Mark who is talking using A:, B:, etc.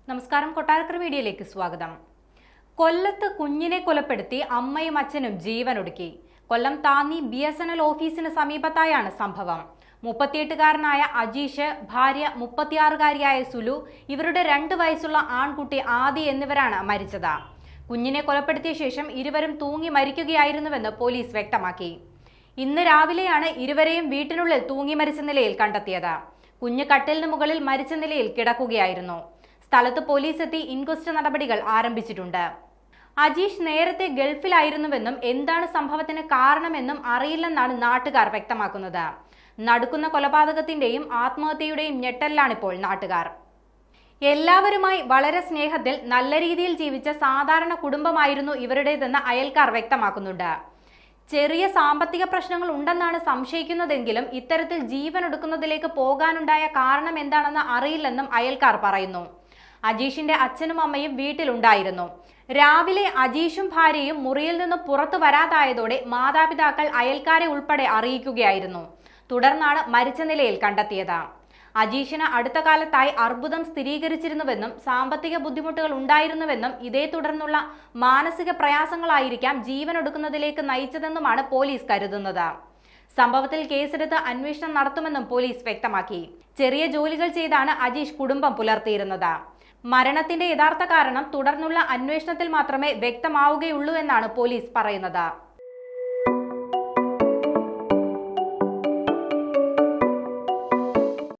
A: നമസ്കാരം, കൊട്ടാരക്കര മീഡിയയിലേക്ക് സ്വാഗതം. കൊല്ലത്ത് കുഞ്ഞിനെ കൊലപ്പെടുത്തി അമ്മയും അച്ഛനും ജീവനൊടുക്കി. കൊല്ലം താന്നി BSNL ഓഫീസിന് സമീപത്തായാണ് സംഭവം. 38-കാരനായ അജീഷ്, ഭാര്യ 36-കാരിയായ സുലു, ഇവരുടെ 2 വയസ്സുള്ള ആൺകുട്ടി ആദി എന്നിവരാണ് മരിച്ചത്. കുഞ്ഞിനെ കൊലപ്പെടുത്തിയ ശേഷം ഇരുവരും തൂങ്ങി മരിക്കുകയായിരുന്നുവെന്ന് പോലീസ് വ്യക്തമാക്കി. ഇന്ന് രാവിലെയാണ് ഇരുവരെയും വീട്ടിനുള്ളിൽ തൂങ്ങി മരിച്ച നിലയിൽ കണ്ടെത്തിയത്. കുഞ്ഞ് കട്ടിലിന് മുകളിൽ മരിച്ച നിലയിൽ കിടക്കുകയായിരുന്നു. സ്ഥലത്ത് പോലീസ് എത്തി ഇൻക്വസ്റ്റ് നടപടികൾ ആരംഭിച്ചിട്ടുണ്ട്. അജീഷ് നേരത്തെ ഗൾഫിലായിരുന്നുവെന്നും എന്താണ് സംഭവത്തിന് കാരണമെന്നും അറിയില്ലെന്നാണ് നാട്ടുകാർ വ്യക്തമാക്കുന്നത്. നടക്കുന്ന കൊലപാതകത്തിന്റെയും ആത്മഹത്യയുടെയും ഞെട്ടലിലാണിപ്പോൾ നാട്ടുകാർ. എല്ലാവരുമായി വളരെ സ്നേഹത്തിൽ നല്ല രീതിയിൽ ജീവിച്ച സാധാരണ കുടുംബമായിരുന്നു ഇവരുടേതെന്ന് അയൽക്കാർ വ്യക്തമാക്കുന്നുണ്ട്. ചെറിയ സാമ്പത്തിക പ്രശ്നങ്ങൾ ഉണ്ടെന്നാണ് സംശയിക്കുന്നതെങ്കിലും ഇത്തരത്തിൽ ജീവനൊടുക്കുന്നതിലേക്ക് പോകാനുണ്ടായ കാരണം എന്താണെന്ന് അറിയില്ലെന്നും അയൽക്കാർ പറയുന്നു. അജീഷിന്റെ അച്ഛനും അമ്മയും വീട്ടിലുണ്ടായിരുന്നു. രാവിലെ അജീഷും ഭാര്യയും മുറിയിൽ നിന്ന് പുറത്തു വരാതായതോടെ മാതാപിതാക്കൾ അയൽക്കാരെ ഉൾപ്പെടെ അറിയിക്കുകയായിരുന്നു. തുടർന്നാണ് മരിച്ച നിലയിൽ കണ്ടെത്തിയത്. അജീഷിന് അടുത്ത കാലത്തായി അർബുദം സ്ഥിരീകരിച്ചിരുന്നുവെന്നും സാമ്പത്തിക ബുദ്ധിമുട്ടുകൾ ഉണ്ടായിരുന്നുവെന്നും ഇതേ തുടർന്നുള്ള മാനസിക പ്രയാസങ്ങളായിരിക്കാം ജീവനൊടുക്കുന്നതിലേക്ക് നയിച്ചതെന്നുമാണ് പോലീസ് കരുതുന്നത്. സംഭവത്തിൽ കേസെടുത്ത് അന്വേഷണം നടത്തുമെന്നും പോലീസ് വ്യക്തമാക്കി. ചെറിയ ജോലികൾ ചെയ്താണ് അജീഷ് കുടുംബം പുലർത്തിയിരുന്നത്. മരണത്തിന്റെ യഥാർത്ഥ കാരണം തുടർന്നുള്ള അന്വേഷണത്തിൽ മാത്രമേ വ്യക്തമാവുകയുള്ളൂ എന്നാണ് പോലീസ് പറയുന്നത്.